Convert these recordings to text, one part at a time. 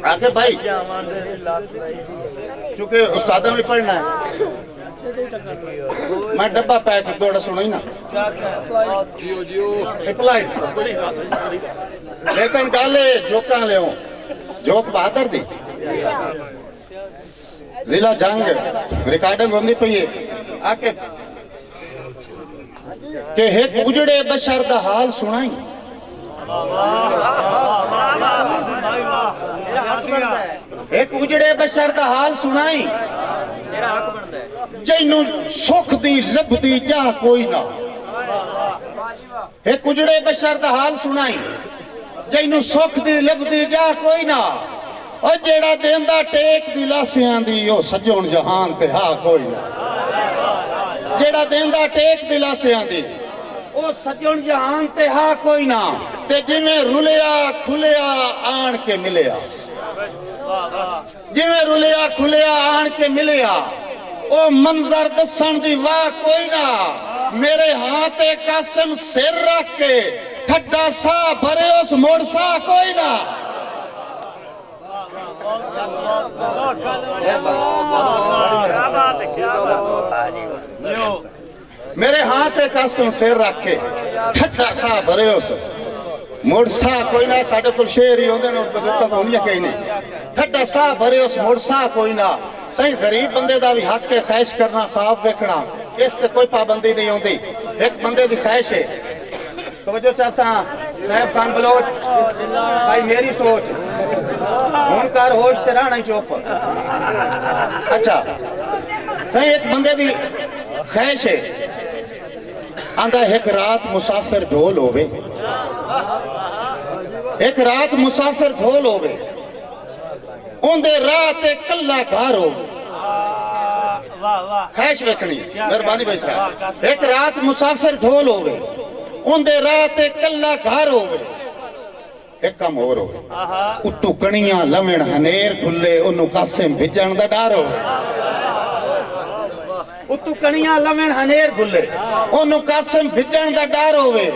आके भाई क्योंकि उस्तादा भी पढ़ना है, मैं डब्बा पैक थोड़ा सुनो ही ना लेकिन गाले जोका ले जोक बहादुर दी जिला जंग रिकॉर्डिंग होंगी पई है आके के एक उजड़े बशर दा हाल सुनाई एक उजड़े बशर दा हाल सुनाई जैनू सुख दी लभदी जा कोई ना एक उजड़े बशर दा हाल सुनाई जैनू सुख दी लभदी जा कोई ना और जेड़ा देंदा टेक दिलासियां दी ओ सजण जहान ते हा कोई ना जेड़ा देंदा टेक दिलासियां दी ओ सजण जहान ते हा कोई ना ते जिवें रुलिया खुलिया आन के मिलिया जिवें रुलिया खुलिया आन के मिलिया ओ मंजर दसन दी वाह कोई ना मेरे हाथ कासिम सिर रख के ठड्डा सा भरे उस मोड़ सा कोई ना मेरे हाथ कासिम सिर रख के ठड्डा सा भरे उस मोड़ सा कोई ना साडे कोल शेर ही होंदे ने उस दिक्कत होनी है कहीं नहीं ठड्डा सा भरे उस मोड़ सा कोई ना सही गरीब बंदे दा भी हक है ख्वाहिश करना ख्वाब देखना इस ते कोई पाबंदी नहीं होती एक बंदे दी ख्वाहिश है तवज्जो चासा सैफ खान बलोच भाई मेरी सोच हुनकार होश ते रहना चुप अच्छा सही एक बंदे दी ख्वाहिश है आंदा एक रात मुसाफिर ढोल होवे एक रात मुसाफिर ढोल होवे उनदे राह ते कल्ला घर होवे ख्वाहिश वेखनी मेहरबानी भाई साहब एक रात मुसाफिर ढोल होवे उनदे राह ते कल्ला घर होवे एक काम और होवे उतों कणियां लवण हनेर खुले ओनू कासिम भिजण दा डर होवे उतों कणियां लवण हनेर खुले ओनू कासिम भिजण दा डर होवे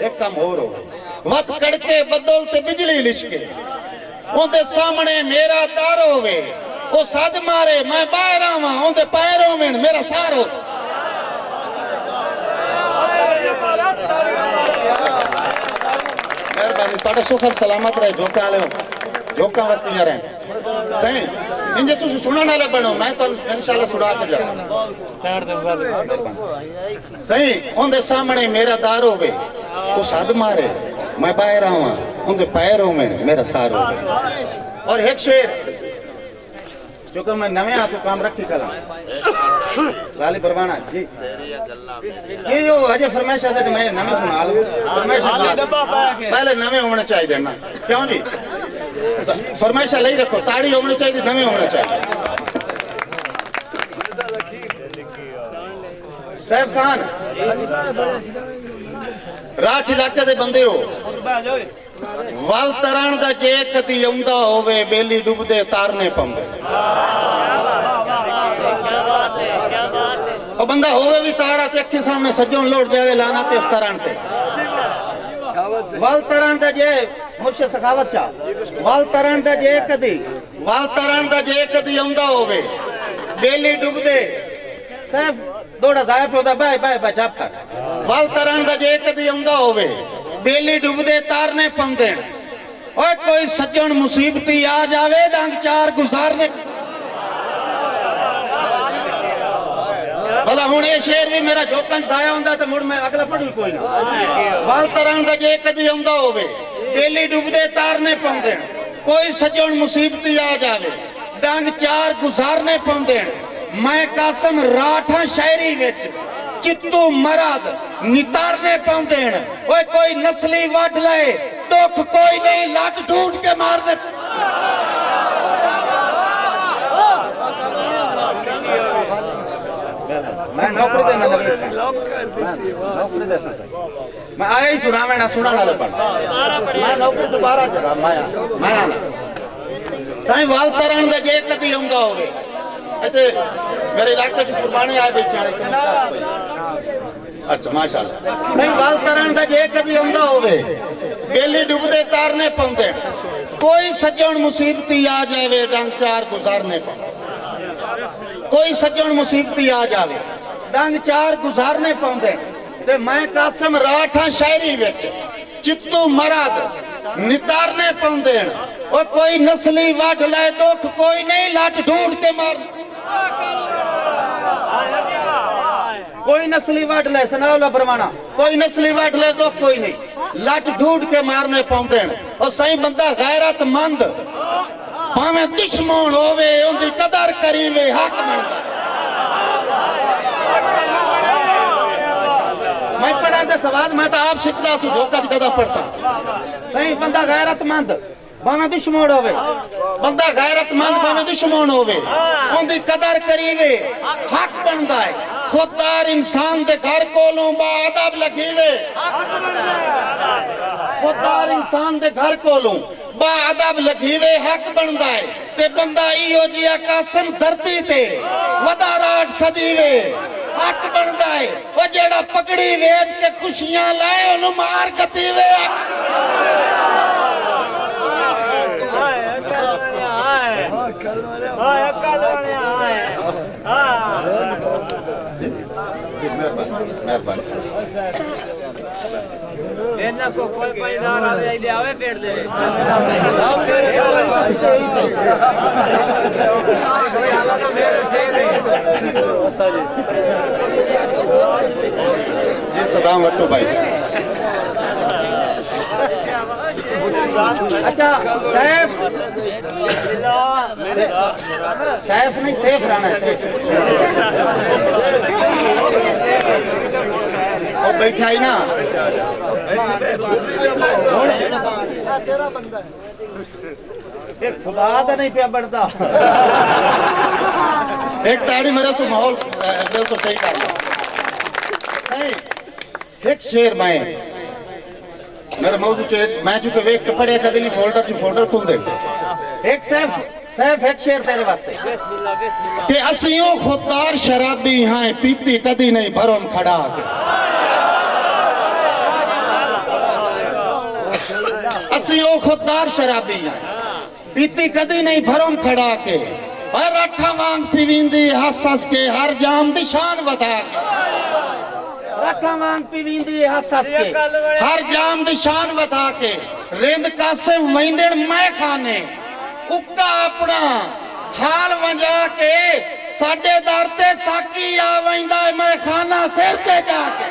एक काम और होवे वत कड़के बदल ते बिजली लिशके उनदे सामने मेरा दार होवे ओ सद मारे मैं बाहर आवां उनदे पैर होवन मेरा सार हो मेहरबानी ताड़ा सुखल सलामत रहे जोका वाले जोका वस्तियां रहे सही इंजे तुसी सुनने वाले बनो मैं तो इंशाल्लाह सुना के जा सही उनदे सामने मेरा दार होवे ओ सद मारे मैं बाहर आवां उनके पैर होवे मेरा सार होवे और एक शेर जो कि मैं नवे आके काम रखी कला लाली परवाना जी ये यो अजय फरमाइश आते मैं नवे सुना लूं फरमाइश पहले नवे होने चाहिए ना क्यों जी फरमाइश ले रखो ताड़ी होनी चाहिए नवे होने चाहिए सैफ खान राठ इलाके दे बंदे हो वल तरण दा जे कदी आउंदा होवे बेली डुबदे तारने पाउंदे ओ बंदा होवे भी तारा ते अखी सामने सज्जन लौट जावे लाना ते उस तरण ते वल तरण दा जे मुर्शिद सखावत शाह वल तरण दा जे कदी आउंदा होवे बेली डुबदे सैफ दोड़ा जाया पोदा बाय बाय बाय चाप कर वल तरण दा जे कदी आउंदा होवे बेली डुबदे तारने पाउंदे ओए कोई सज्जन मुसीबती आ जावे डंग चार गुजारने भला हुण ये शेर भी मेरा जोकन जाया हुंदा ते मुड़ मैं अगला पढ़ू कोई ना वल तरण दा जे कदी आउंदा होवे बेली डुबदे तारने पाउंदे कोई सज्जन मुसीबती आ जावे डंग चार गुजारने पाउंदे मैं कासिम राठा शायरी विच चित्तू मराद नितारने पाउंदे ओए कोई नस्ली वड ले दुख कोई नहीं लट ढूंढ के मारने मैं नौकरी देना नौकरी दे मैं आया ही सुना मैं ना सुना ना पढ़ मैं नौकरी दोबारा जरा माया माया ना साईं वाल तरण दा जे कदी आउंदा होवे इते मेरे इलाके च कुर्बानी आए बेचारे अच्छा माशाल्लाह सही वाल तरण दा जे कदी आउंदा होवे बेली डुबदे तारने पाउंदे कोई सज्जन मुसीबती आ जावे डंग चार गुजारने पाओ, कोई सज्जन मुसीबती आ जावे डंग चार गुजारने पाउंदे। ते मैं कासिम राठा शायरी विच चित्तू मराद नितारने पाउंदे। और कोई नस्ली वड ले दुख कोई नहीं लट ढूंढ के मार, कोई नस्ली वड ले सनावला बरवाना, कोई नस्ली वड ले दुख कोई नहीं लट ढूंढ के मारने पाउंदे। और सही बंदा गैरतमंद भावें दुश्मन होवे उनकी कदर करीवे हक बनदा। मैं पढ़ा दे सवाद मैं तो आप सिखदा सी झोका च कदा पढ़सा। सही बंदा गैरतमंद भावें दुश्मन होवे, बंदा गैरतमंद भावें दुश्मन होवे उनकी कदर करीवे हक बनदा है। खुददार इंसान दे घर कोलों बाअदब लखीवे, खुददार इंसान दे घर कोलों बाअदब लखीवे हक बनदा है। ते बंदा इहो जिहा कासिम धरती ते वदा राट सदीवे हक बनदा है। वो जेड़ा पकड़ी वेच के खुशियां लाए उन्हें मार कतीवे सदाम वट्टू भाई। अच्छा सैफ, सैफ नहीं सैफ राणा है। वो बैठा ही ना तेरा बंदा है खुदा दा नहीं पिया बनता। एक ताड़ी मेरे से माहौल बिल्कुल सही कर लो। एक शेर मैं मेरे मौजू मैं चुके वेख के पढ़िया कदी नहीं फोल्डर खुल दे। एक सैफ एक शेर तेरे वास्ते कि असियों खुददार शराबी हैं पीती कदी नहीं भरम खड़ा के। असियों खुददार शराबी हैं पीती कदी नहीं भरम खड़ा के। और अठा वांग पीवींदी हस हस के हर जाम दी शान वधा के। अठा वांग पीवींदी हस हस के हर जाम दी शान वधा के। रिंद कासिम वैंदण मैं खाने उक्का अपना हाल वंजा के। साडे दर ते साकी आ वैंदा मैं खाना सिर ते जाके।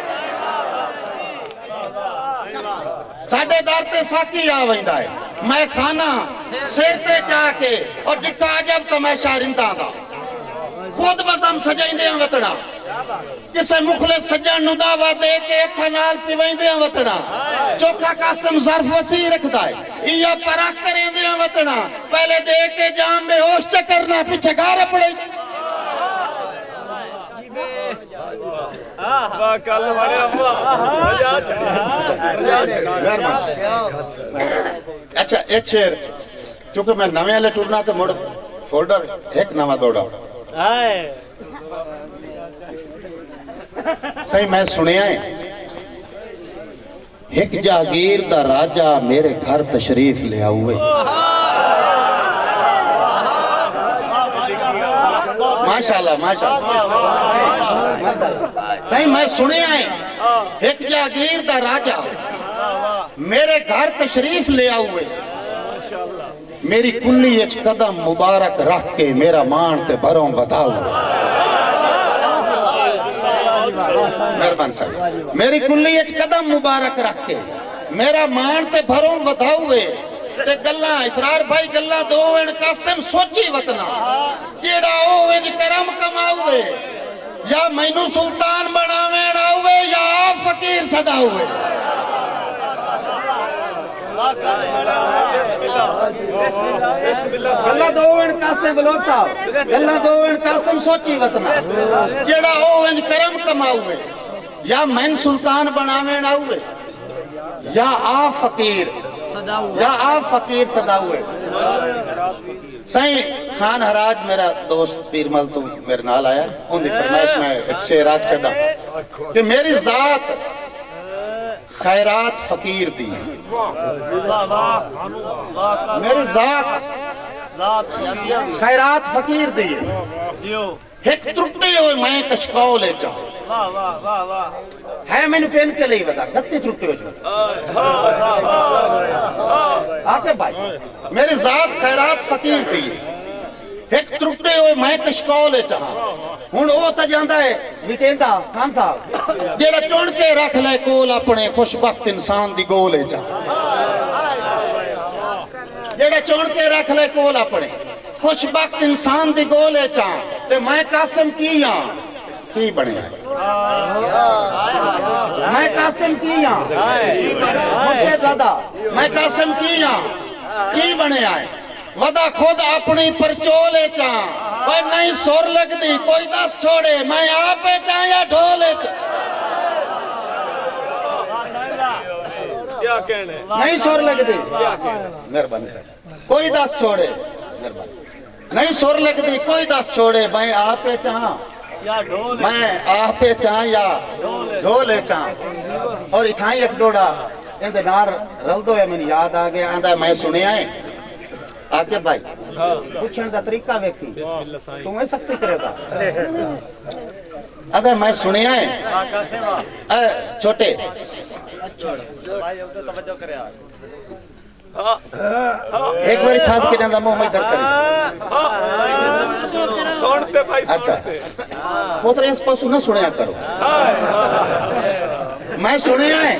साडे दर ते साकी आ वैंदा है मैं खाना सिर ते जाके। और डिठा जब तमाशा रिंदा दा खुद बसम सजाइंदे वतड़ा किसे मुखले सज्जन नु दावा दे के इत्थे नाल पिवैंदे वतड़ा। चोखा कासिम ज़र्फ वसी रखदा है इया परा करेंदे वतड़ा। पहले दे के जाम बेहोश च करना पीछे गार पड़े। अच्छा एक शेर क्योंकि मैं नवे वाले टुरना तो मुड़ फोल्डर एक नवा दौड़ा सही मैं सुनिया है। एक जागीर दा राजा मेरे घर तशरीफ ले आउए। माशाल्लाह माशाल्लाह सही मैं सुनिया है। एक जागीर दा राजा मेरे घर तशरीफ ले आउए। मेरी कुल्ली विच कदम मुबारक रख के मेरा मान ते भरों बताओ। मेहरबान साहब मेरी कुल्ली विच कदम मुबारक रख के मेरा मान ते भरों बताओ। ते गल्ला इसरार भाई गल्ला दो इन कासिम सोची वतना जेड़ा ओ विच करम कमावे या मैनू सुल्तान बनावे आवे या आप फकीर सदावे। गल्ला दो इन कासिम गुलाब साहब गल्ला दो इन कासिम सोची वतना जेड़ा ओ इंज करम कमावे या मैन सुल्तान बनावे आवे या आप फकीर सदावे। सही खान हराज मेरा दोस्त पीरमल तो मेरे नाल आया उनकी फरमाइश में एक शेर आख छड़ा कि मेरी जात खैरात फकीर दी मेरी जात खैरात फकीर दी एक त्रुटि हो मैं कशकाओ ले चा है मैंने पेन के लिए बता गत्ती त्रुटि हो आके भाई मेरी जात खैरात फकीर दी एक त्रुटि हो मैं कशकाओ ले चा हुन ओ ता जांदा है विटेंदा खान साहब जेड़ा चुन के रख ले कोल अपने खुशबख्त इंसान दी गोल ले चा जेड़ा चुन के रख ले कोल अपने खुशबख्त इंसान दी गोल ले चा ते मैं कासिम की हां की बने मैं कासिम की हां मुझसे ज्यादा मैं कासिम की हां की बने आए वदा खुद अपनी परचोले चा पर नहीं सुर लगदी कोई दस छोड़े मैं आपे चा या ढोले चा क्या कहने नहीं सुर लगदी मेहरबानी सर कोई दस छोड़े मेहरबानी नहीं सुर लगदी कोई दस छोड़े मैं आपे चा या ढोले मैं आपे चा या ढोले चा और इथाई एक दोड़ा इंदे नार रलदो है मैंने याद आ गया आंदा मैं सुनिया है आके भाई पूछने का तरीका वेखी तू मैं सख्ती करेगा अरे मैं सुनिया है छोटे एक बारी फाद के जांदा मुंह में इधर करे अच्छा पोतरे इस पास ना सुनिया करो मैं सुनिया है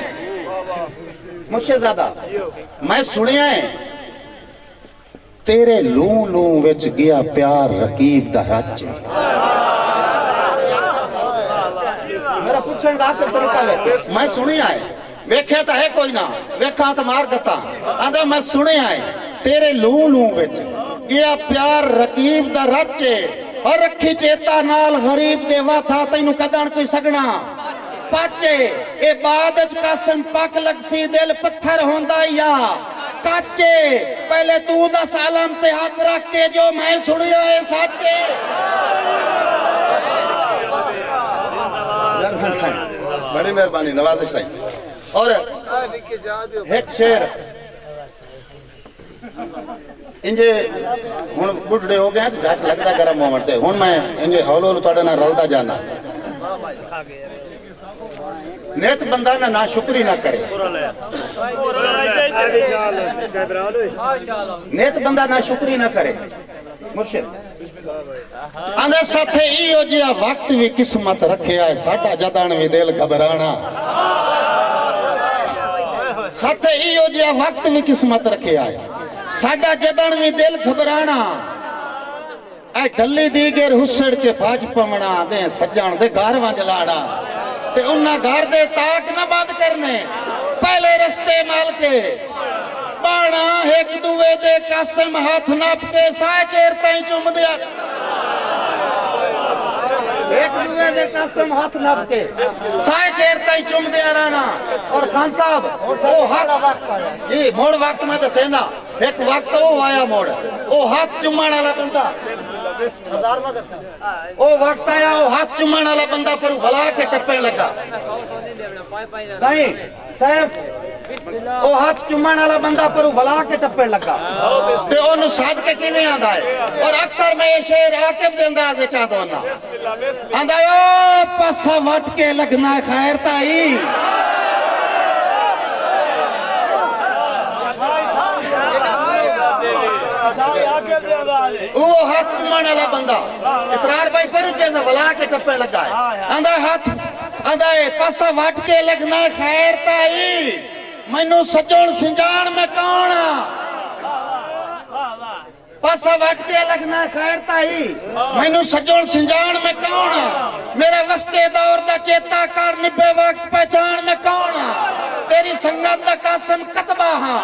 मुझसे ज्यादा मैं सुनिया है तेरे लू लू विच गया प्यार रकीब दा रच मेरा पूछने का तरीका है मैं सुनिया है वेख्या तो है कोई ना वेखा तो मार गता आंदा मैं सुनिया है तेरे लू लू विच गया प्यार रकीब दा रच और रखी चेता नाल गरीब दे वाथा तैनू कदण कोई सगना पाचे ए बाद च कासिम पक लगसी दिल पत्थर होंदा या काचे पहले तू दस आलम ते हाथ रख के जो मैं सुनिया है साचे बड़ी मेहरबानी नवाजिश साईं और एक शेर इंजे हुन बुढ़े हो गए तो झट लगता गरम मोमेंट ते हुन मैं इंजे हौलो हौलो तुहाडे नाल रलदा जाना नेत बंदा ना शुक्री ना करे नेत बंदा ना शुक्री ना करे मुर्शिद आंदे साथे इहो जिहा वक्त भी किस्मत रखे है साडा जदन भी दिल घबराना साथे इहो जिहा वक्त भी किस्मत रखे है साडा जदन भी दिल घबराना ऐ डल्ली दी गेर हुसड़ के भाज पमना दे सज्जण दे घर वंज लाड़ा ते उन्ना घर दे ताक न बंद करने पहले रस्ते माल के बाणा एक दुए दे कासिम हाथ नाप के साए चेर ताई चुम दिया एक दुए दे कासिम हाथ नाप के साए चेर ताई चुम दिया राणा और खान साहब ओ हाथ जी मोड़ वक्त में तो सेना एक वक्त वो आया मोड़ ओ हाथ चुमण वाला बंदा ओ वक्त आया ओ हाथ चुमण वाला बंदा पर भला के टप्पे लगा सही साहब ओ हाथ चुमण वाला बंदा पर भला के टप्पे लगा ते ओनु साध के किवें आंदा है और अक्सर मैं ये शेर आकिब दे अंदाज च आंदा ना आंदा ओ पासा वट के लगना खैर ताई वो हाथ चुमण वाला बंदा इसरार भाई पर जैसे भला के टप्पे लगा है आंदा हाथ आंदा है पासा वट के लगना खैर ताई मैनू सजण सिंजान में कौन पासा वट के लगना खैर ताई मैनू सजण सिंजान में कौन मेरे वस्ते दौर दा चेता कर निभे वक्त पहचान में कौन तेरी संगत दा कासिम कतबा हां